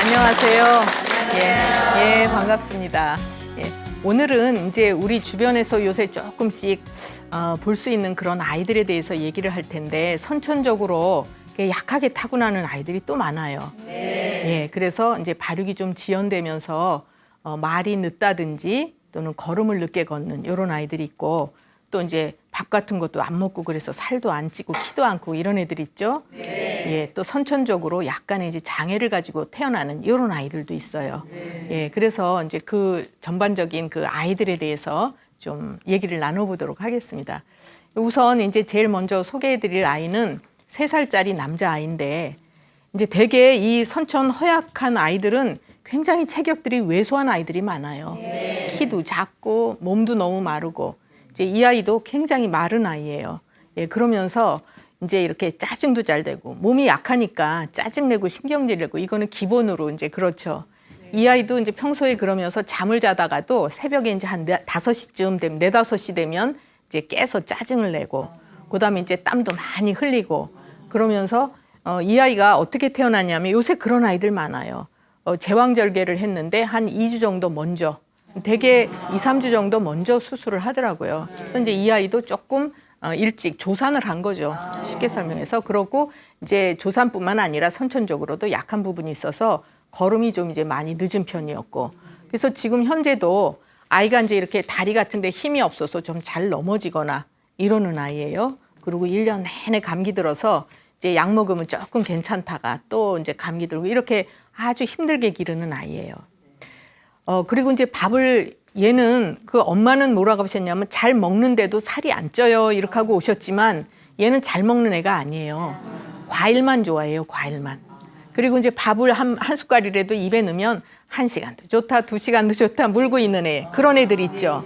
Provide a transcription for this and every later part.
안녕하세요. 예, 반갑습니다. 예, 오늘은 이제 우리 주변에서 요새 조금씩 볼 수 있는 그런 아이들에 대해서 얘기를 할 텐데 선천적으로 약하게 타고나는 아이들이 또 많아요. 예, 그래서 이제 발육이 좀 지연되면서 말이 늦다든지 또는 걸음을 늦게 걷는 이런 아이들이 있고 또 이제 밥 같은 것도 안 먹고 그래서 살도 안 찌고 키도 않고 이런 애들 있죠. 예, 또 선천적으로 약간의 이제 장애를 가지고 태어나는 이런 아이들도 있어요. 예, 그래서 이제 그 전반적인 그 아이들에 대해서 좀 얘기를 나눠보도록 하겠습니다. 우선 이제 제일 먼저 소개해드릴 아이는 3살짜리 남자아이인데 이제 대개 이 선천 허약한 아이들은 굉장히 체격들이 왜소한 아이들이 많아요. 키도 작고 몸도 너무 마르고 이제 이 아이도 굉장히 마른 아이예요. 예, 그러면서 이제 이렇게 짜증도 잘 되고 몸이 약하니까 짜증내고 신경질내고 이거는 기본으로 이제 그렇죠. 이 아이도 이제 평소에 그러면서 잠을 자다가도 새벽에 이제 한 5시쯤 되면 4, 5시 되면 이제 깨서 짜증을 내고 그다음에 이제 땀도 많이 흘리고 그러면서 이 아이가 어떻게 태어났냐면 요새 그런 아이들 많아요. 제왕절개를 했는데 한 2주 정도 먼저 대개 2, 3주 정도 먼저 수술을 하더라고요. 그래서 이제 이 아이도 조금 일찍 조산을 한 거죠. 쉽게 설명해서. 그러고 이제 조산뿐만 아니라 선천적으로도 약한 부분이 있어서 걸음이 좀 이제 많이 늦은 편이었고. 그래서 지금 현재도 아이가 이제 이렇게 다리 같은데 힘이 없어서 좀 잘 넘어지거나 이러는 아이예요. 그리고 1년 내내 감기 들어서 이제 약 먹으면 조금 괜찮다가 또 이제 감기 들고 이렇게 아주 힘들게 기르는 아이예요. 그리고 이제 밥을 얘는 그 엄마는 뭐라고 하셨냐면 잘 먹는데도 살이 안 쪄요 이렇게 하고 오셨지만 얘는 잘 먹는 애가 아니에요. 과일만 좋아해요, 과일만. 그리고 이제 밥을 한 숟갈이라도 입에 넣으면 1시간도 좋다, 2시간도 좋다 물고 있는 애 그런 애들 있죠.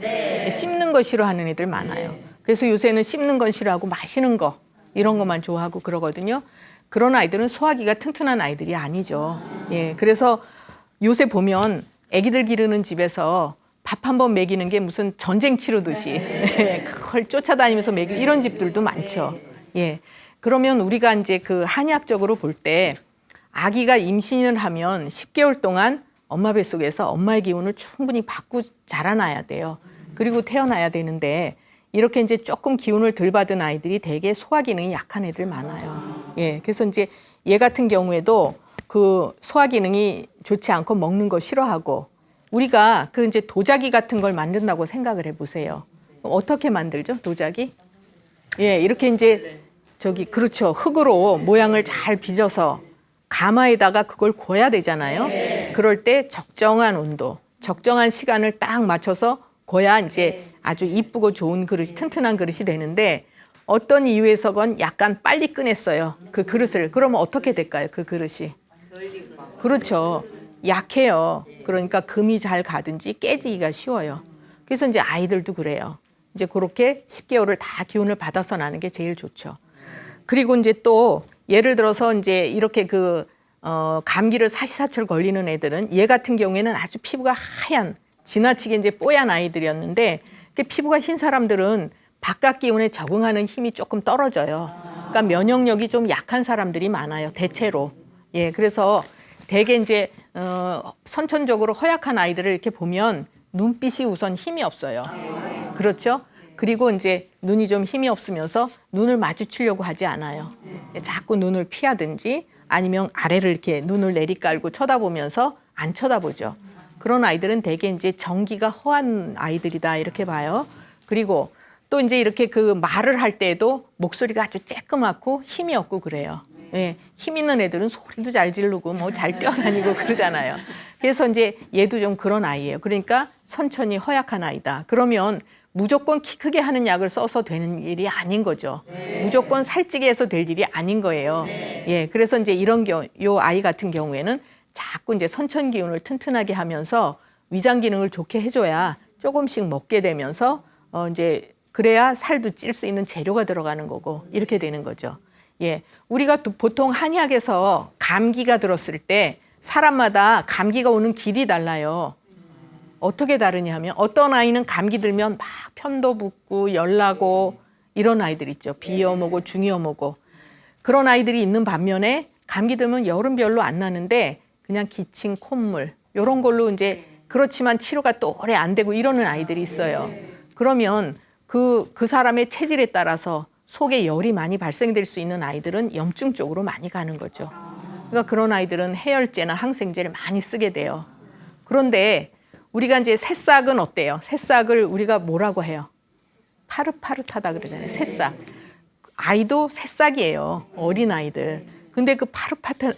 씹는 거 싫어하는 애들 많아요. 그래서 요새는 씹는 건 싫어하고 마시는 거 이런 것만 좋아하고 그러거든요. 그런 아이들은 소화기가 튼튼한 아이들이 아니죠. 예, 그래서 요새 보면 애기들 기르는 집에서 밥 한 번 먹이는 게 무슨 전쟁 치르듯이 그걸 쫓아다니면서 먹이는 이런 집들도 많죠. 예. 그러면 우리가 이제 그 한의학적으로 볼 때 아기가 임신을 하면 10개월 동안 엄마 뱃속에서 엄마의 기운을 충분히 받고 자라나야 돼요. 그리고 태어나야 되는데 이렇게 이제 조금 기운을 덜 받은 아이들이 되게 소화 기능이 약한 애들 많아요. 예. 그래서 이제 얘 같은 경우에도 그 소화 기능이 좋지 않고 먹는 거 싫어하고 우리가 그 이제 도자기 같은 걸 만든다고 생각을 해보세요. 어떻게 만들죠, 도자기? 예, 이렇게 이제 그렇죠. 흙으로 모양을 잘 빚어서 가마에다가 그걸 구워야 되잖아요. 그럴 때 적정한 온도, 적정한 시간을 딱 맞춰서 구워야 이제 아주 이쁘고 좋은 그릇이, 튼튼한 그릇이 되는데 어떤 이유에서건 약간 빨리 꺼냈어요. 그 그릇을. 그러면 어떻게 될까요, 그 그릇이? 그렇죠. 약해요. 그러니까 금이 잘 가든지 깨지기가 쉬워요. 그래서 이제 아이들도 그래요. 이제 그렇게 10개월을 다 기운을 받아서 나는 게 제일 좋죠. 그리고 이제 또 예를 들어서 이제 이렇게 감기를 사시사철 걸리는 애들은 얘 같은 경우에는 아주 피부가 하얀, 지나치게 이제 뽀얀 아이들이었는데 피부가 흰 사람들은 바깥 기운에 적응하는 힘이 조금 떨어져요. 그러니까 면역력이 좀 약한 사람들이 많아요, 대체로. 예, 그래서 대개 이제 선천적으로 허약한 아이들을 이렇게 보면 눈빛이 우선 힘이 없어요. 그렇죠? 그리고 이제 눈이 좀 힘이 없으면서 눈을 마주치려고 하지 않아요. 자꾸 눈을 피하든지 아니면 아래를 이렇게 눈을 내리깔고 쳐다보면서 안 쳐다보죠. 그런 아이들은 대개 이제 정기가 허한 아이들이다 이렇게 봐요. 그리고 또 이제 이렇게 그 말을 할 때에도 목소리가 아주 쬐끄맣고 힘이 없고 그래요. 예, 힘 있는 애들은 소리도 잘 지르고 뭐 잘 뛰어다니고 그러잖아요. 그래서 이제 얘도 좀 그런 아이예요. 그러니까 선천이 허약한 아이다. 그러면 무조건 키 크게 하는 약을 써서 되는 일이 아닌 거죠. 무조건 살찌게 해서 될 일이 아닌 거예요. 예, 그래서 이제 요 아이 같은 경우에는 자꾸 이제 선천 기운을 튼튼하게 하면서 위장 기능을 좋게 해줘야 조금씩 먹게 되면서 이제 그래야 살도 찔 수 있는 재료가 들어가는 거고 이렇게 되는 거죠. 예, 우리가 보통 한의학에서 감기가 들었을 때 사람마다 감기가 오는 길이 달라요. 어떻게 다르냐 하면 어떤 아이는 감기 들면 막 편도 붓고 열나고 이런 아이들 있죠. 비염 오고 중이염 오고. 그런 아이들이 있는 반면에 감기 들면 열은 별로 안 나는데 그냥 기침, 콧물 이런 걸로 이제 그렇지만 치료가 또 오래 안 되고 이러는 아이들이 있어요. 그러면 그 사람의 체질에 따라서 속에 열이 많이 발생될 수 있는 아이들은 염증 쪽으로 많이 가는 거죠. 그러니까 그런 아이들은 해열제나 항생제를 많이 쓰게 돼요. 그런데 우리가 이제 새싹은 어때요? 새싹을 우리가 뭐라고 해요? 파릇파릇하다 그러잖아요. 새싹. 아이도 새싹이에요. 어린 아이들. 근데 그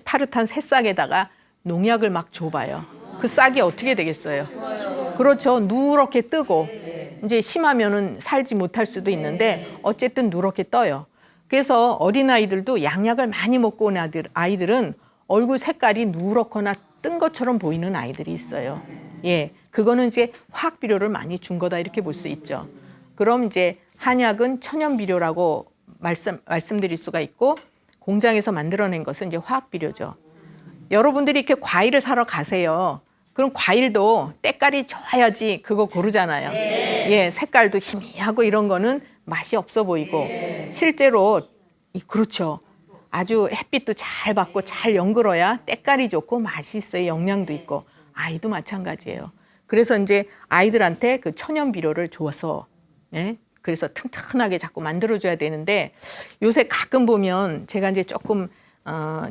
파릇한 새싹에다가 농약을 막 줘봐요. 그 싹이 어떻게 되겠어요? 그렇죠. 누렇게 뜨고 이제 심하면은 살지 못할 수도 있는데 어쨌든 누렇게 떠요. 그래서 어린 아이들도 양약을 많이 먹고 온 아이들은 얼굴 색깔이 누렇거나 뜬 것처럼 보이는 아이들이 있어요. 예, 그거는 이제 화학 비료를 많이 준 거다 이렇게 볼 수 있죠. 그럼 이제 한약은 천연 비료라고 말씀드릴 수가 있고 공장에서 만들어낸 것은 이제 화학 비료죠. 여러분들이 이렇게 과일을 사러 가세요. 그럼 과일도 때깔이 좋아야지 그거 고르잖아요. 예, 색깔도 희미하고 이런 거는 맛이 없어 보이고 실제로 그렇죠. 아주 햇빛도 잘 받고 잘 연글어야 때깔이 좋고 맛이 있어요. 영양도 있고. 아이도 마찬가지예요. 그래서 이제 아이들한테 그 천연 비료를 줘서 예? 그래서 튼튼하게 자꾸 만들어줘야 되는데 요새 가끔 보면 제가 이제 조금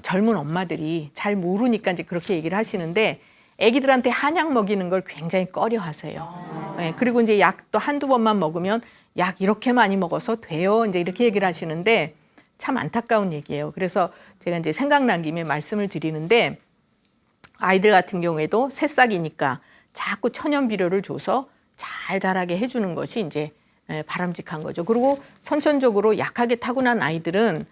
젊은 엄마들이 잘 모르니까 이제 그렇게 얘기를 하시는데 아기들한테 한약 먹이는 걸 굉장히 꺼려하세요. 예, 그리고 이제 약도 한두 번만 먹으면 약 이렇게 많이 먹어서 돼요. 이제 이렇게 얘기를 하시는데 참 안타까운 얘기예요. 그래서 제가 이제 생각난 김에 말씀을 드리는데 아이들 같은 경우에도 새싹이니까 자꾸 천연 비료를 줘서 잘 자라게 해주는 것이 이제 바람직한 거죠. 그리고 선천적으로 약하게 타고난 아이들은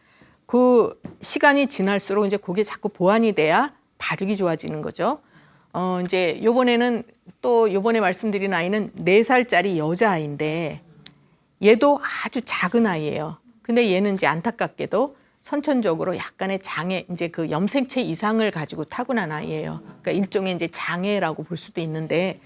그 시간이 지날수록 이제 그게 자꾸 보완이 돼야 발육이 좋아지는 거죠. 이제 요번에 말씀드린 아이는 4살짜리 여자아이인데 얘도 아주 작은 아이예요. 근데 얘는 이제 안타깝게도 선천적으로 약간의 장애, 이제 그 염색체 이상을 가지고 타고난 아이예요. 그러니까 일종의 이제 장애라고 볼 수도 있는데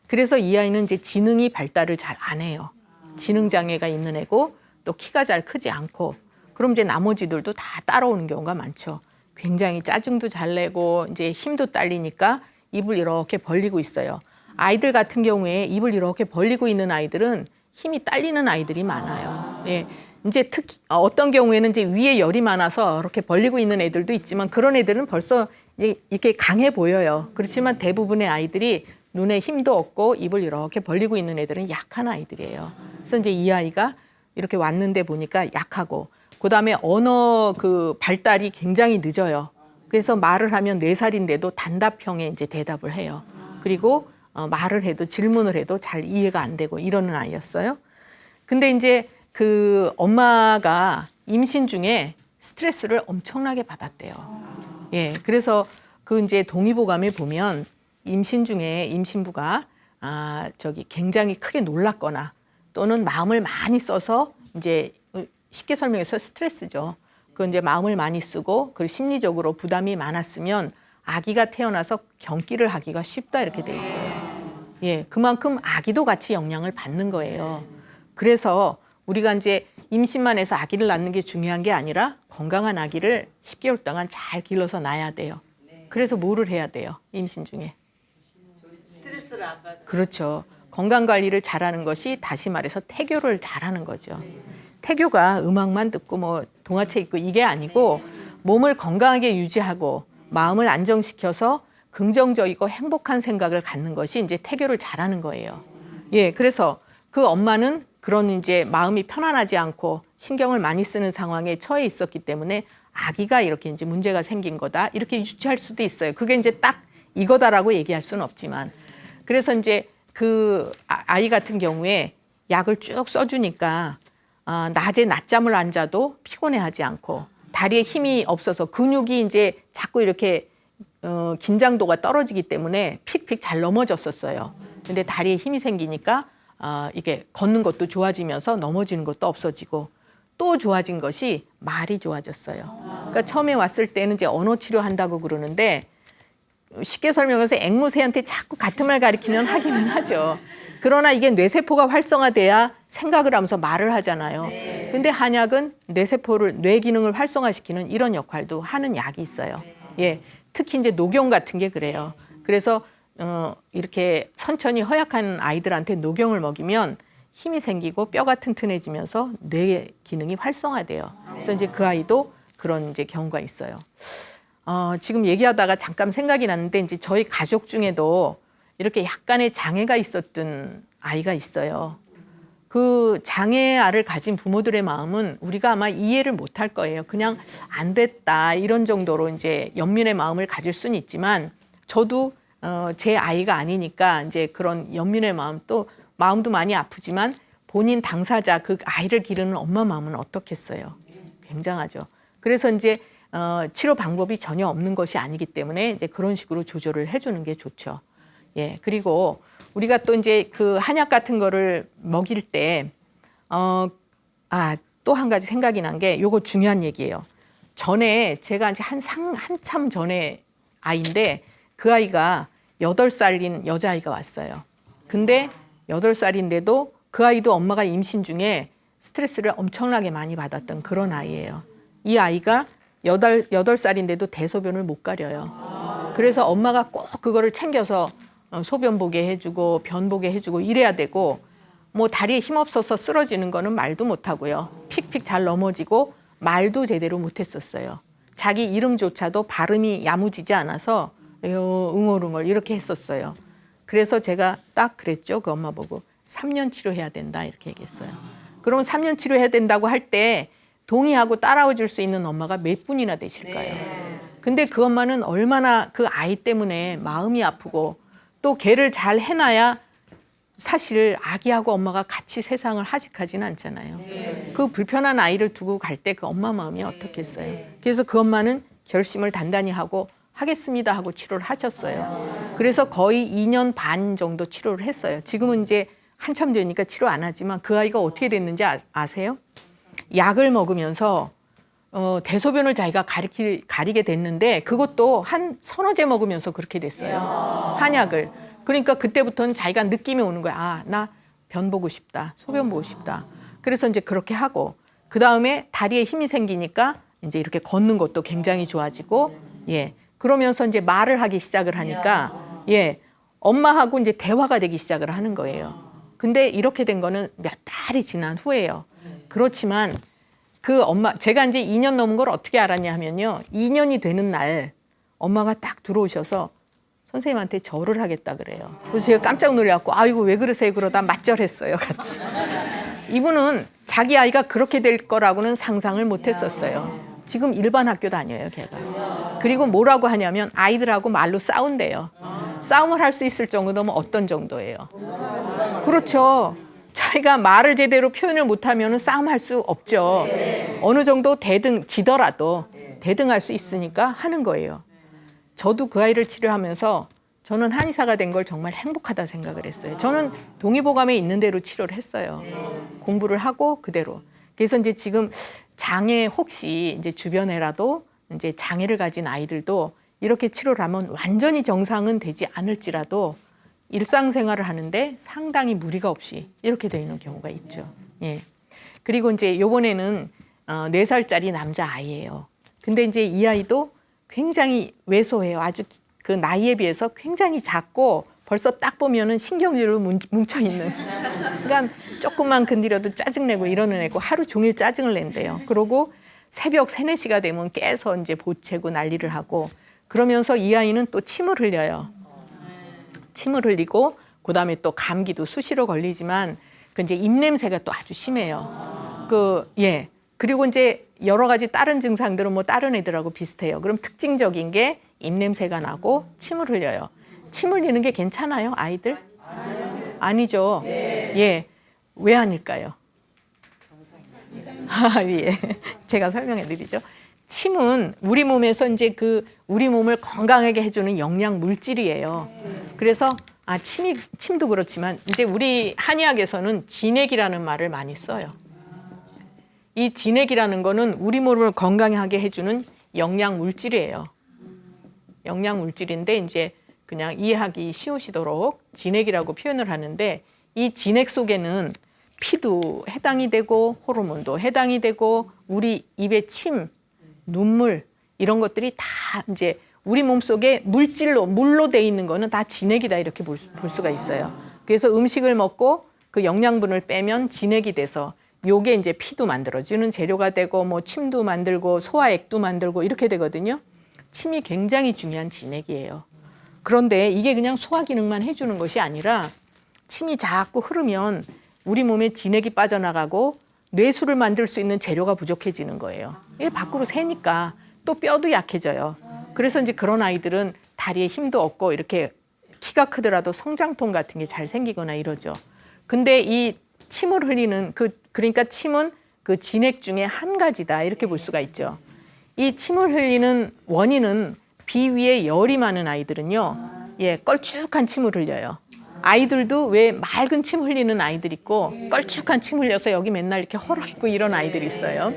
그래서 이 아이는 이제 지능이 발달을 잘 안 해요. 지능 장애가 있는 애고 또 키가 잘 크지 않고 그럼 이제 나머지들도 다 따라오는 경우가 많죠. 굉장히 짜증도 잘 내고 이제 힘도 딸리니까 입을 이렇게 벌리고 있어요. 아이들 같은 경우에 입을 이렇게 벌리고 있는 아이들은 힘이 딸리는 아이들이 많아요. 예. 이제 특히 어떤 경우에는 이제 위에 열이 많아서 이렇게 벌리고 있는 애들도 있지만 그런 애들은 벌써 이제 이렇게 강해 보여요. 그렇지만 대부분의 아이들이 눈에 힘도 없고 입을 이렇게 벌리고 있는 애들은 약한 아이들이에요. 그래서 이제 이 아이가 이렇게 왔는데 보니까 약하고 그다음에 언어 그 발달이 굉장히 늦어요. 그래서 말을 하면 4살인데도 단답형의 이제 대답을 해요. 그리고 말을 해도 질문을 해도 잘 이해가 안 되고 이러는 아이였어요. 근데 이제 그 엄마가 임신 중에 스트레스를 엄청나게 받았대요. 예, 그래서 그 이제 동의보감에 보면 임신 중에 임신부가 굉장히 크게 놀랐거나 또는 마음을 많이 써서 이제 쉽게 설명해서 스트레스죠. 그 이제 마음을 많이 쓰고 그 심리적으로 부담이 많았으면 아기가 태어나서 경기를 하기가 쉽다 이렇게 돼 있어요. 예, 그만큼 아기도 같이 영향을 받는 거예요. 그래서 우리가 이제 임신만 해서 아기를 낳는 게 중요한 게 아니라 건강한 아기를 10개월 동안 잘 길러서 낳아야 돼요. 그래서 뭐를 해야 돼요? 임신 중에. 스트레스를 안 받아. 그렇죠. 건강 관리를 잘하는 것이 다시 말해서 태교를 잘하는 거죠. 태교가 음악만 듣고 뭐 동화책 읽고 이게 아니고 몸을 건강하게 유지하고 마음을 안정시켜서 긍정적이고 행복한 생각을 갖는 것이 이제 태교를 잘하는 거예요. 예, 그래서 그 엄마는 그런 이제 마음이 편안하지 않고 신경을 많이 쓰는 상황에 처해 있었기 때문에 아기가 이렇게 이제 문제가 생긴 거다 이렇게 유추할 수도 있어요. 그게 이제 딱 이거다라고 얘기할 수는 없지만 그래서 이제 그 아이 같은 경우에 약을 쭉 써주니까 낮에 낮잠을 안 자도 피곤해하지 않고 다리에 힘이 없어서 근육이 이제 자꾸 이렇게 긴장도가 떨어지기 때문에 픽픽 잘 넘어졌었어요. 근데 다리에 힘이 생기니까 이게 걷는 것도 좋아지면서 넘어지는 것도 없어지고 또 좋아진 것이 말이 좋아졌어요. 그러니까 처음에 왔을 때는 이제 언어 치료한다고 그러는데 쉽게 설명해서 앵무새한테 자꾸 같은 말 가리키면 하기는 하죠. 그러나 이게 뇌세포가 활성화돼야 생각을 하면서 말을 하잖아요. 근데 한약은 뇌세포를, 뇌 기능을 활성화시키는 이런 역할도 하는 약이 있어요. 예. 특히 이제 녹용 같은 게 그래요. 그래서 이렇게 천천히 허약한 아이들한테 녹용을 먹이면 힘이 생기고 뼈가 튼튼해지면서 뇌 기능이 활성화돼요. 그래서 이제 그 아이도 그런 이제 경우가 있어요. 지금 얘기하다가 잠깐 생각이 났는데 이제 저희 가족 중에도 이렇게 약간의 장애가 있었던 아이가 있어요. 그 장애아를 가진 부모들의 마음은 우리가 아마 이해를 못할 거예요. 그냥 안 됐다 이런 정도로 이제 연민의 마음을 가질 수는 있지만 저도 제 아이가 아니니까 이제 그런 연민의 마음 또 마음도 많이 아프지만 본인 당사자 그 아이를 기르는 엄마 마음은 어떻겠어요. 굉장하죠. 그래서 이제 치료 방법이 전혀 없는 것이 아니기 때문에 이제 그런 식으로 조절을 해주는 게 좋죠. 예, 그리고 우리가 또 이제 그 한약 같은 거를 먹일 때, 또 한 가지 생각이 난 게 요거 중요한 얘기예요. 전에 제가 이제 한참 전에 아이인데 그 아이가 8살인 여자아이가 왔어요. 근데 8살인데도 그 아이도 엄마가 임신 중에 스트레스를 엄청나게 많이 받았던 그런 아이예요. 이 아이가 8살인데도 대소변을 못 가려요. 그래서 엄마가 꼭 그거를 챙겨서 소변 보게 해주고 변 보게 해주고 이래야 되고 뭐 다리에 힘 없어서 쓰러지는 거는 말도 못하고요. 픽픽 잘 넘어지고 말도 제대로 못했었어요. 자기 이름조차도 발음이 야무지지 않아서 응얼응얼 이렇게 했었어요. 그래서 제가 딱 그랬죠. 그 엄마 보고 3년 치료해야 된다 이렇게 얘기했어요. 그러면 3년 치료해야 된다고 할 때 동의하고 따라와 줄 수 있는 엄마가 몇 분이나 되실까요? 근데 그 엄마는 얼마나 그 아이 때문에 마음이 아프고 또 걔를 잘 해놔야 사실 아기하고 엄마가 같이 세상을 하직하지는 않잖아요. 그 불편한 아이를 두고 갈 때 그 엄마 마음이 어떻겠어요. 그래서 그 엄마는 결심을 단단히 하고 하겠습니다 하고 치료를 하셨어요. 그래서 거의 2년 반 정도 치료를 했어요. 지금은 이제 한참 되니까 치료 안 하지만 그 아이가 어떻게 됐는지 아세요? 약을 먹으면서 대소변을 자기가 가리게 됐는데 그것도 한 서너 제 먹으면서 그렇게 됐어요. 한약을. 그러니까 그때부터는 자기가 느낌이 오는 거야. 나 변 보고 싶다. 소변 보고 싶다. 그래서 이제 그렇게 하고 그다음에 다리에 힘이 생기니까 이제 이렇게 걷는 것도 굉장히 좋아지고 예. 그러면서 이제 말을 하기 시작을 하니까 예. 엄마하고 이제 대화가 되기 시작을 하는 거예요. 근데 이렇게 된 거는 몇 달이 지난 후예요. 그렇지만 그 엄마, 제가 이제 2년 넘은 걸 어떻게 알았냐 하면요. 2년이 되는 날 엄마가 딱 들어오셔서 선생님한테 절을 하겠다 그래요. 그래서 제가 깜짝 놀래갖고 아이고 왜 그러세요? 그러다 맞절했어요, 같이. 이분은 자기 아이가 그렇게 될 거라고는 상상을 못 했었어요. 지금 일반 학교 다녀요, 걔가. 그리고 뭐라고 하냐면 아이들하고 말로 싸운대요. 싸움을 할 수 있을 정도면 어떤 정도예요? 그렇죠. 자기가 말을 제대로 표현을 못하면 싸움할 수 없죠. 어느 정도 지더라도 대등할 수 있으니까 하는 거예요. 저도 그 아이를 치료하면서 저는 한의사가 된 걸 정말 행복하다 생각을 했어요. 저는 동의보감에 있는 대로 치료를 했어요. 공부를 하고 그대로. 그래서 이제 지금 장애 혹시 이제 주변에라도 이제 장애를 가진 아이들도 이렇게 치료를 하면 완전히 정상은 되지 않을지라도 일상생활을 하는데 상당히 무리가 없이 이렇게 되는 경우가 있죠. 예. 그리고 이제 요번에는 4살짜리 남자 아이예요. 근데 이제 이 아이도 굉장히 왜소해요. 아주 그 나이에 비해서 굉장히 작고 벌써 딱 보면은 신경질로 뭉쳐 있는. 그러니까 조금만 건드려도 짜증내고 이러는 애고 하루 종일 짜증을 낸대요. 그러고 새벽 3, 4시가 되면 깨서 이제 보채고 난리를 하고 그러면서 이 아이는 또 침을 흘려요. 침을 흘리고 그다음에 또 감기도 수시로 걸리지만 그 이제 입냄새가 또 아주 심해요. 예. 그리고 이제 여러 가지 다른 증상들은 뭐 다른 애들하고 비슷해요. 그럼 특징적인 게 입냄새가 나고 침을 흘려요. 침 흘리는 게 괜찮아요, 아이들? 아니죠. 예. 왜 아닐까요? 예. 제가 설명해 드리죠. 침은 우리 몸에서 이제 그 우리 몸을 건강하게 해주는 영양 물질이에요. 그래서 침도 그렇지만 이제 우리 한의학에서는 진액이라는 말을 많이 써요. 이 진액이라는 거는 우리 몸을 건강하게 해주는 영양 물질이에요. 영양 물질인데 이제 그냥 이해하기 쉬우시도록 진액이라고 표현을 하는데 이 진액 속에는 피도 해당이 되고 호르몬도 해당이 되고 우리 입의 침, 눈물 이런 것들이 다 이제 우리 몸속에 물로 돼 있는 거는 다 진액이다 이렇게 볼 수가 있어요. 그래서 음식을 먹고 그 영양분을 빼면 진액이 돼서 요게 이제 피도 만들어주는 재료가 되고 뭐 침도 만들고 소화액도 만들고 이렇게 되거든요. 침이 굉장히 중요한 진액이에요. 그런데 이게 그냥 소화 기능만 해주는 것이 아니라 침이 자꾸 흐르면 우리 몸에 진액이 빠져나가고 뇌수를 만들 수 있는 재료가 부족해지는 거예요. 이게 밖으로 새니까 또 뼈도 약해져요. 그래서 이제 그런 아이들은 다리에 힘도 없고 이렇게 키가 크더라도 성장통 같은 게 잘 생기거나 이러죠. 근데 이 침을 흘리는 그러니까 침은 그 진액 중에 한 가지다 이렇게 볼 수가 있죠. 이 침을 흘리는 원인은 비위에 열이 많은 아이들은요, 걸쭉한 침을 흘려요. 아이들도 왜 맑은 침 흘리는 아이들 있고 걸쭉한 침 흘려서 여기 맨날 이렇게 헐어 있고 이런 아이들이 있어요.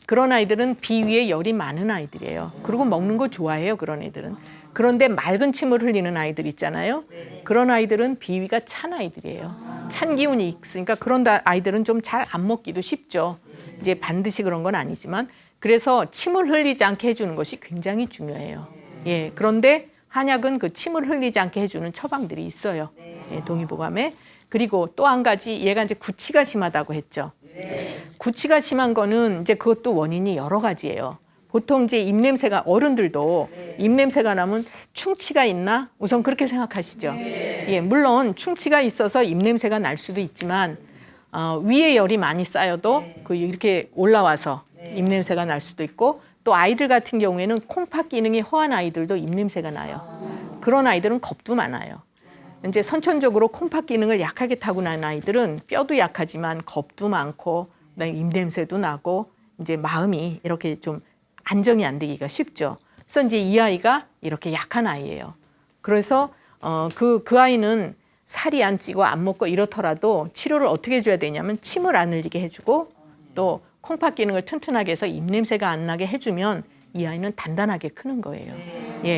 그런 아이들은 비위에 열이 많은 아이들이에요. 그리고 먹는 거 좋아해요, 그런 애들은. 그런데 맑은 침을 흘리는 아이들 있잖아요. 그런 아이들은 비위가 찬 아이들이에요. 찬 기운이 있으니까 그런 아이들은 좀 잘 안 먹기도 쉽죠. 이제 반드시 그런 건 아니지만 그래서 침을 흘리지 않게 해주는 것이 굉장히 중요해요. 그런데 한약은 그 침을 흘리지 않게 해주는 처방들이 있어요. 동의보감에. 그리고 또 한 가지 얘가 이제 구취가 심하다고 했죠. 구취가 심한 거는 이제 그것도 원인이 여러 가지예요. 보통 이제 입냄새가 어른들도 입냄새가 나면 충치가 있나? 우선 그렇게 생각하시죠. 물론 충치가 있어서 입냄새가 날 수도 있지만 위에 열이 많이 쌓여도 이렇게 올라와서 입냄새가 날 수도 있고 또 아이들 같은 경우에는 콩팥 기능이 허한 아이들도 입냄새가 나요. 그런 아이들은 겁도 많아요. 이제 선천적으로 콩팥 기능을 약하게 타고난 아이들은 뼈도 약하지만 겁도 많고 그다음에 입냄새도 나고 이제 마음이 이렇게 좀 안정이 안 되기가 쉽죠. 그래서 이제 이 아이가 이렇게 약한 아이예요. 그래서 그 아이는 살이 안 찌고 안 먹고 이렇더라도 치료를 어떻게 해줘야 되냐면 침을 안 흘리게 해주고 또 콩팥 기능을 튼튼하게 해서 입냄새가 안 나게 해주면 이 아이는 단단하게 크는 거예요.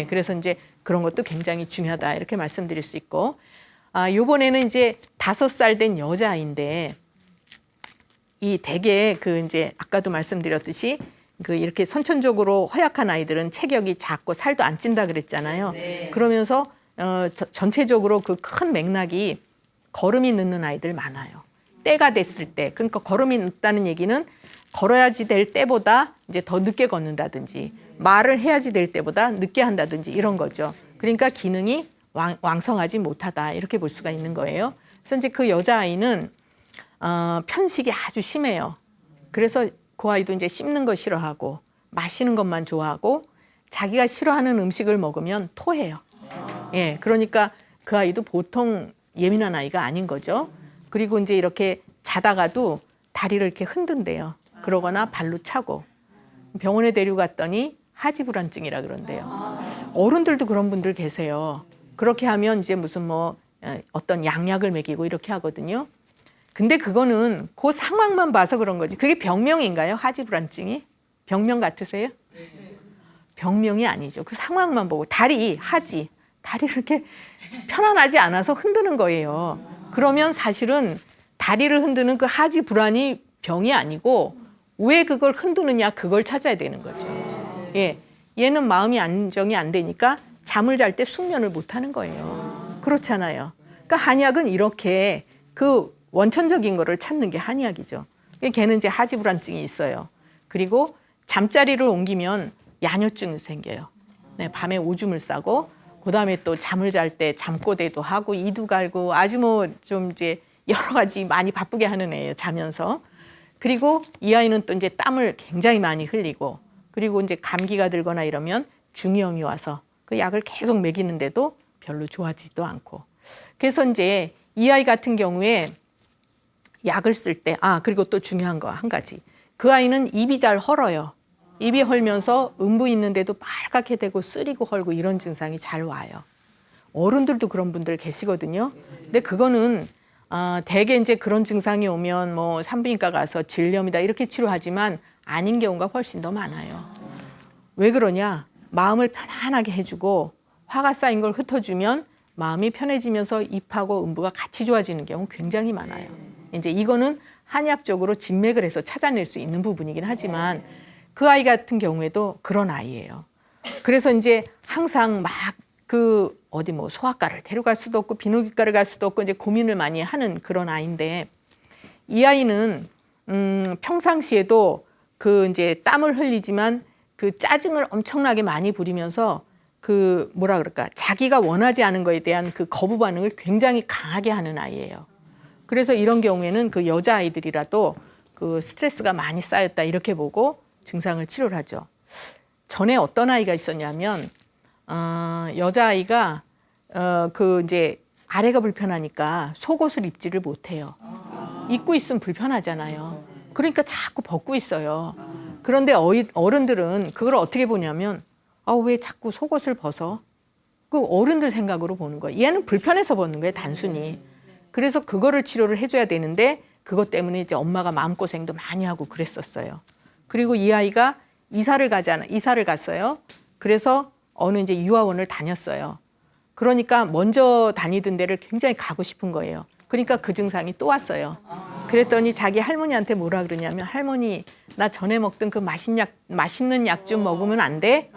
그래서 이제 그런 것도 굉장히 중요하다 이렇게 말씀드릴 수 있고, 요번에는 이제 5살 된 여자아이인데 이 대개 이제 아까도 말씀드렸듯이 이렇게 선천적으로 허약한 아이들은 체격이 작고 살도 안 찐다 그랬잖아요. 그러면서 전체적으로 그 큰 맥락이 걸음이 늦는 아이들 많아요. 때가 됐을 때, 그러니까 걸음이 늦다는 얘기는 걸어야지 될 때보다 이제 더 늦게 걷는다든지 말을 해야지 될 때보다 늦게 한다든지 이런 거죠. 그러니까 기능이 왕성하지 못하다 이렇게 볼 수가 있는 거예요. 그래서 이제 그 여자아이는 편식이 아주 심해요. 그래서 그 아이도 이제 씹는 거 싫어하고 마시는 것만 좋아하고 자기가 싫어하는 음식을 먹으면 토해요. 그러니까 그 아이도 보통 예민한 아이가 아닌 거죠. 그리고 이제 이렇게 자다가도 다리를 이렇게 흔든대요. 그러거나 발로 차고 병원에 데리고 갔더니 하지불안증이라 그런대요. 어른들도 그런 분들 계세요. 그렇게 하면 이제 무슨 어떤 양약을 먹이고 이렇게 하거든요. 근데 그거는 그 상황만 봐서 그런 거지. 그게 병명인가요? 하지불안증이? 병명 같으세요? 병명이 아니죠. 그 상황만 보고 다리를 이렇게 편안하지 않아서 흔드는 거예요. 그러면 사실은 다리를 흔드는 그 하지불안이 병이 아니고 왜 그걸 흔드느냐 그걸 찾아야 되는 거죠. 얘는 마음이 안정이 안 되니까 잠을 잘 때 숙면을 못 하는 거예요. 그렇잖아요. 그러니까 한약은 이렇게 그 원천적인 거를 찾는 게 한의학이죠. 걔는 이제 하지불안증이 있어요. 그리고 잠자리를 옮기면 야뇨증이 생겨요. 밤에 오줌을 싸고 그다음에 또 잠을 잘 때 잠꼬대도 하고 이도 갈고 아주 좀 이제 여러 가지 많이 바쁘게 하는 애예요. 자면서. 그리고 이 아이는 또 이제 땀을 굉장히 많이 흘리고 그리고 이제 감기가 들거나 이러면 중이염이 와서 그 약을 계속 먹이는데도 별로 좋아지지도 않고. 그래서 이제 이 아이 같은 경우에 약을 쓸 때, 그리고 또 중요한 거 한 가지. 그 아이는 입이 잘 헐어요. 입이 헐면서 음부 있는데도 빨갛게 되고 쓰리고 헐고 이런 증상이 잘 와요. 어른들도 그런 분들 계시거든요. 근데 그거는 대개 이제 그런 증상이 오면 뭐 산부인과 가서 질염이다 이렇게 치료하지만 아닌 경우가 훨씬 더 많아요. 왜 그러냐? 마음을 편안하게 해주고 화가 쌓인 걸 흩어주면 마음이 편해지면서 입하고 음부가 같이 좋아지는 경우 굉장히 많아요. 이제 이거는 한의학적으로 진맥을 해서 찾아낼 수 있는 부분이긴 하지만 그 아이 같은 경우에도 그런 아이예요. 그래서 이제 항상 막 어디 뭐 소아과를 데려갈 수도 없고 비뇨기과를 갈 수도 없고 이제 고민을 많이 하는 그런 아이인데 이 아이는 평상시에도 그 이제 땀을 흘리지만 그 짜증을 엄청나게 많이 부리면서 그 뭐라 그럴까 자기가 원하지 않은 거에 대한 그 거부 반응을 굉장히 강하게 하는 아이예요. 그래서 이런 경우에는 그 여자 아이들이라도 그 스트레스가 많이 쌓였다 이렇게 보고 증상을 치료를 하죠. 전에 어떤 아이가 있었냐면 여자 아이가 그 이제 아래가 불편하니까 속옷을 입지를 못해요. 입고 있으면 불편하잖아요. 그러니까 자꾸 벗고 있어요. 그런데 어른들은 그걸 어떻게 보냐면 왜 자꾸 속옷을 벗어? 그 어른들 생각으로 보는 거예요. 얘는 불편해서 벗는 거예요, 단순히. 그래서 그거를 치료를 해줘야 되는데 그것 때문에 이제 엄마가 마음고생도 많이 하고 그랬었어요. 그리고 이 아이가 이사를 갔어요. 그래서 어느 이제 유아원을 다녔어요. 그러니까 먼저 다니던 데를 굉장히 가고 싶은 거예요. 그러니까 그 증상이 또 왔어요. 그랬더니 자기 할머니한테 뭐라 그러냐면 할머니 나 전에 먹던 그 맛있는 약 좀 먹으면 안 돼?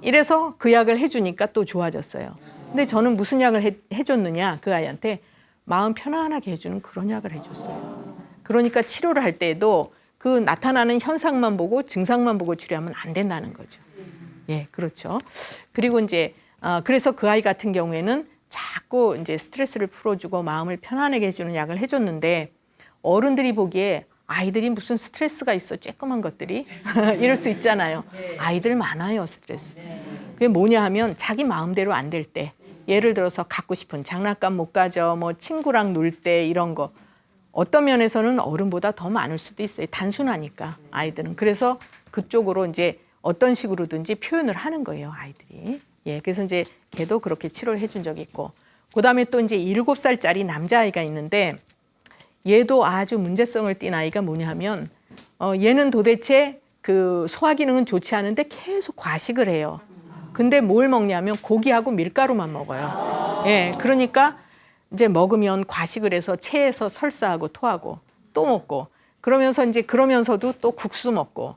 이래서 그 약을 해주니까 또 좋아졌어요. 근데 저는 무슨 약을 해줬느냐 그 아이한테 마음 편안하게 해주는 그런 약을 해줬어요. 그러니까 치료를 할 때에도 그 나타나는 현상만 보고 증상만 보고 치료하면 안 된다는 거죠. 예, 그렇죠. 그리고 이제 그래서 그 아이 같은 경우에는 자꾸 이제 스트레스를 풀어주고 마음을 편안하게 해주는 약을 해줬는데 어른들이 보기에 아이들이 무슨 스트레스가 있어 쬐끄만 것들이 이럴 수 있잖아요. 아이들 많아요 스트레스. 그게 뭐냐 하면 자기 마음대로 안 될 때 예를 들어서 갖고 싶은 장난감 못 가져 뭐 친구랑 놀 때 이런 거 어떤 면에서는 어른보다 더 많을 수도 있어요. 단순하니까 아이들은. 그래서 그쪽으로 이제 어떤 식으로든지 표현을 하는 거예요 아이들이. 예, 그래서 이제 걔도 그렇게 치료를 해준 적이 있고 그다음에 또 이제 7살짜리 남자아이가 있는데 얘도 아주 문제성을 띈 아이가 뭐냐 하면 얘는 도대체 그 소화 기능은 좋지 않은데 계속 과식을 해요. 근데 뭘 먹냐면 고기하고 밀가루만 먹어요. 예, 그러니까 이제 먹으면 과식을 해서 체해서 설사하고 토하고 또 먹고 그러면서도 또 국수 먹고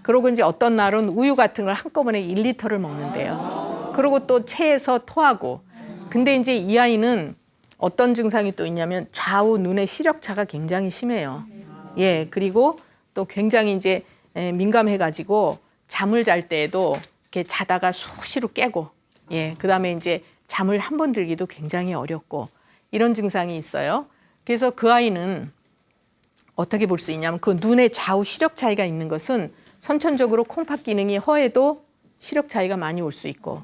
그러고 이제 어떤 날은 우유 같은 걸 한꺼번에 1리터를 먹는데요. 그리고 또 체해서 토하고 근데 이제 이 아이는 어떤 증상이 또 있냐면 좌우 눈의 시력차가 굉장히 심해요. 예, 그리고 또 굉장히 이제 민감해가지고 잠을 잘 때에도 이렇게 자다가 수시로 깨고, 예, 그다음에 이제 잠을 한 번 들기도 굉장히 어렵고 이런 증상이 있어요. 그래서 그 아이는 어떻게 볼 수 있냐면 그 눈의 좌우 시력 차이가 있는 것은 선천적으로 콩팥 기능이 허해도 시력 차이가 많이 올 수 있고,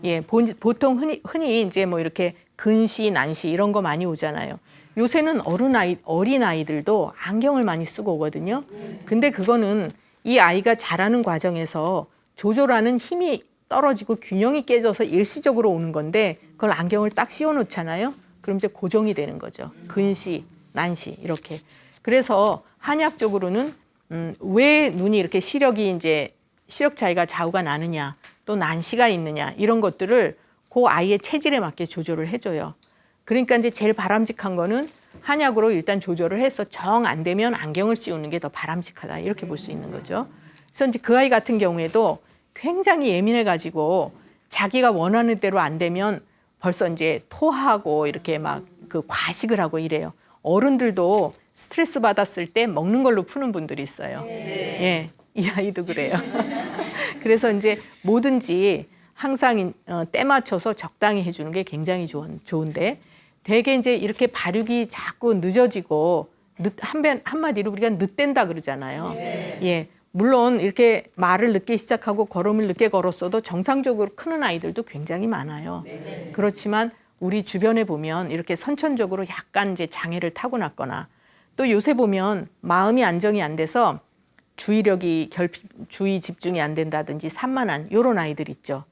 예, 보통 흔히 이제 뭐 이렇게 근시, 난시 이런 거 많이 오잖아요. 요새는 어린 아이들도 안경을 많이 쓰고 오거든요. 근데 그거는 이 아이가 자라는 과정에서 조절하는 힘이 떨어지고 균형이 깨져서 일시적으로 오는 건데 그걸 안경을 딱 씌워 놓잖아요. 그럼 이제 고정이 되는 거죠. 근시, 난시 이렇게. 그래서 한의학적으로는 왜 눈이 이렇게 시력 차이가 좌우가 나느냐, 또 난시가 있느냐 이런 것들을 그 아이의 체질에 맞게 조절을 해줘요. 그러니까 이제 제일 바람직한 거는 한약으로 일단 조절을 해서 정 안 되면 안경을 씌우는 게 더 바람직하다 이렇게 볼 수 있는 거죠. 그래서 이제 그 아이 같은 경우에도 굉장히 예민해가지고 자기가 원하는 대로 안 되면 벌써 이제 토하고 이렇게 막 그 과식을 하고 이래요. 어른들도 스트레스 받았을 때 먹는 걸로 푸는 분들이 있어요. 예, 이 아이도 그래요. 그래서 이제 뭐든지 항상 때 맞춰서 적당히 해주는 게 굉장히 좋은데 대개 이제 이렇게 발육이 자꾸 늦어지고 한마디로 우리가 늦된다 그러잖아요. 예, 물론 이렇게 말을 늦게 시작하고 걸음을 늦게 걸었어도 정상적으로 크는 아이들도 굉장히 많아요. 그렇지만 우리 주변에 보면 이렇게 선천적으로 약간 이제 장애를 타고났거나 또 요새 보면 마음이 안정이 안 돼서 주의 집중이 안 된다든지 산만한 요런 아이들 있죠.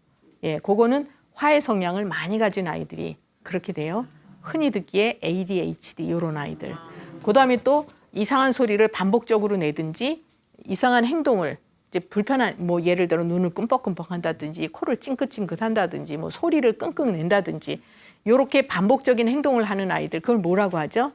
예, 그거는 화해 성향을 많이 가진 아이들이 그렇게 돼요. 흔히 듣기에 ADHD 요런 아이들. 그다음에 또 이상한 소리를 반복적으로 내든지 이상한 행동을 이제 불편한 뭐 예를 들어 눈을 끔뻑끔뻑 한다든지 코를 찡긋찡긋 한다든지 뭐 소리를 끙끙 낸다든지 요렇게 반복적인 행동을 하는 아이들 그걸 뭐라고 하죠?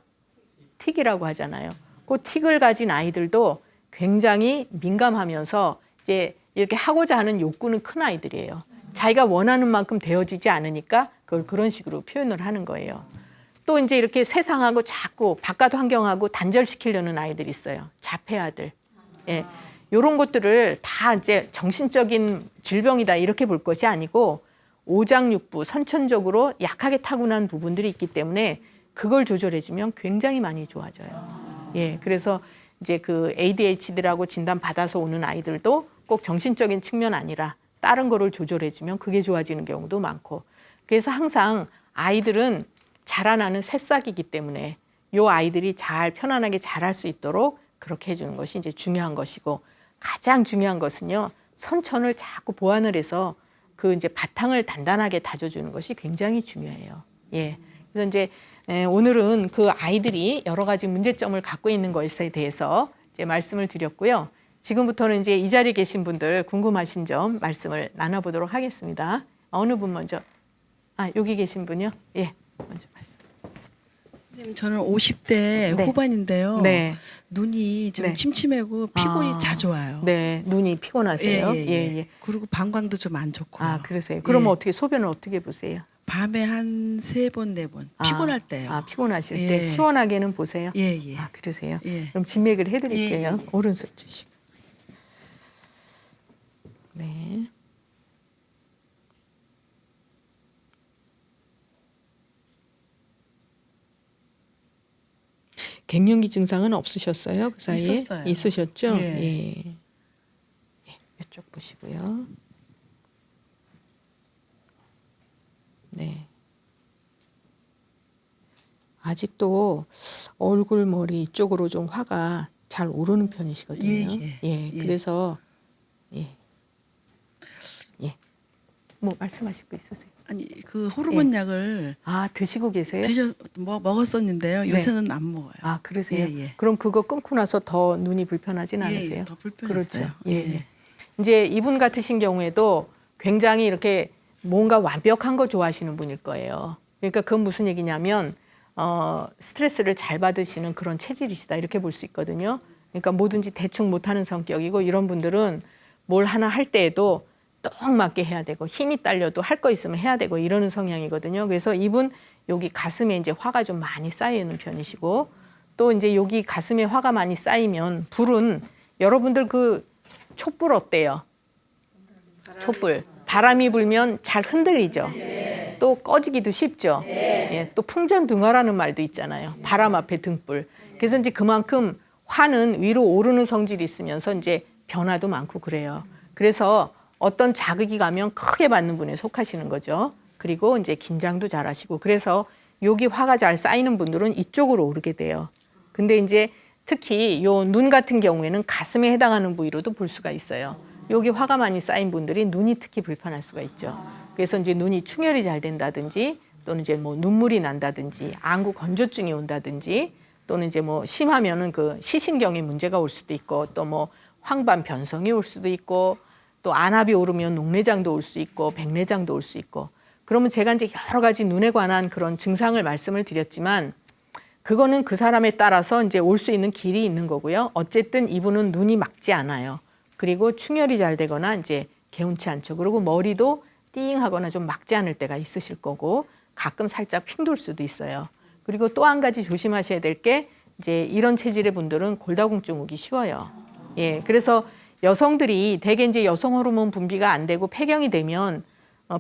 틱이라고 하잖아요. 그 틱을 가진 아이들도 굉장히 민감하면서 이제 이렇게 하고자 하는 욕구는 큰 아이들이에요. 자기가 원하는 만큼 되어지지 않으니까 그걸 그런 식으로 표현을 하는 거예요. 또 이제 이렇게 세상하고 자꾸 바깥 환경하고 단절시키려는 아이들이 있어요. 자폐아들. 예. 요런 것들을 다 이제 정신적인 질병이다 이렇게 볼 것이 아니고 오장육부 선천적으로 약하게 타고난 부분들이 있기 때문에 그걸 조절해주면 굉장히 많이 좋아져요. 예. 그래서 이제 그 ADHD라고 진단받아서 오는 아이들도 꼭 정신적인 측면 아니라 다른 거를 조절해주면 그게 좋아지는 경우도 많고. 그래서 항상 아이들은 자라나는 새싹이기 때문에 요 아이들이 잘 편안하게 자랄 수 있도록 그렇게 해주는 것이 이제 중요한 것이고 가장 중요한 것은요 선천을 자꾸 보완을 해서 그 이제 바탕을 단단하게 다져주는 것이 굉장히 중요해요. 예. 그래서 이제 오늘은 그 아이들이 여러 가지 문제점을 갖고 있는 것에 대해서 이제 말씀을 드렸고요. 지금부터는 이제 이 자리에 계신 분들 궁금하신 점 말씀을 나눠보도록 하겠습니다. 어느 분 먼저? 아, 여기 계신 분이요? 예, 먼저 말씀. 선생님, 저는 50대 네. 후반인데요. 네. 눈이 좀 네. 침침하고 피곤이 아, 자주 와요. 네, 눈이 피곤하세요? 예. 그리고 방광도 좀 안 좋고. 아, 그러세요. 그러면 예. 어떻게 소변을 어떻게 보세요? 밤에 한 3번, 4번. 피곤할 때요. 아, 피곤하실 예. 때 시원하게는 보세요? 예. 아, 그러세요? 예. 그럼 진맥을 해드릴게요. 예. 오른손 주시고. 네. 갱년기 증상은 없으셨어요? 그 사이에? 있었어요. 있으셨죠? 예. 예. 이쪽 보시고요. 네. 아직도 얼굴, 머리 이쪽으로 좀 화가 잘 오르는 편이시거든요. 예. 그래서 예. 뭐 말씀하실 거 있으세요? 아니, 그 호르몬 약을 아, 드시고 계세요? 먹었었는데요. 네. 요새는 안 먹어요. 아, 그러세요? 예. 그럼 그거 끊고 나서 더 눈이 불편하진 않으세요? 더 불편했어요. 그렇죠. 예. 이제 이분 같으신 경우에도 굉장히 이렇게 뭔가 완벽한 거 좋아하시는 분일 거예요. 그러니까 그건 무슨 얘기냐면 스트레스를 잘 받으시는 그런 체질이시다 이렇게 볼 수 있거든요. 그러니까 뭐든지 대충 못하는 성격이고 이런 분들은 뭘 하나 할 때에도 딱 맞게 해야 되고 힘이 딸려도 할 거 있으면 해야 되고 이러는 성향이거든요. 그래서 이분 여기 가슴에 이제 화가 좀 많이 쌓여 있는 편이시고 또 이제 여기 가슴에 화가 많이 쌓이면 불은 여러분들 그 촛불 어때요? 촛불. 바람이 불면 잘 흔들리죠. 또 꺼지기도 쉽죠. 예, 또 풍전등화라는 말도 있잖아요. 바람 앞에 등불. 그래서 이제 그만큼 화는 위로 오르는 성질이 있으면서 이제 변화도 많고 그래요. 그래서 어떤 자극이 가면 크게 받는 분에 속하시는 거죠. 그리고 이제 긴장도 잘 하시고 그래서 여기 화가 잘 쌓이는 분들은 이쪽으로 오르게 돼요. 근데 이제 특히 요 눈 같은 경우에는 가슴에 해당하는 부위로도 볼 수가 있어요. 여기 화가 많이 쌓인 분들이 눈이 특히 불편할 수가 있죠. 그래서 이제 눈이 충혈이 잘 된다든지 또는 이제 뭐 눈물이 난다든지 안구 건조증이 온다든지 또는 이제 뭐 심하면은 그 시신경에 문제가 올 수도 있고 또 뭐 황반 변성이 올 수도 있고 또 안압이 오르면 녹내장도 올 수 있고 백내장도 올 수 있고 그러면 제가 이제 여러 가지 눈에 관한 그런 증상을 말씀을 드렸지만 그거는 그 사람에 따라서 이제 올 수 있는 길이 있는 거고요. 어쨌든 이분은 눈이 막지 않아요. 그리고 충혈이 잘 되거나 이제 개운치 않죠. 그리고 머리도 띵하거나 좀 막지 않을 때가 있으실 거고 가끔 살짝 핑 돌 수도 있어요. 그리고 또 한 가지 조심하셔야 될 게 이제 이런 체질의 분들은 골다공증 오기 쉬워요. 예, 그래서 여성들이 대개 이제 여성 호르몬 분비가 안 되고 폐경이 되면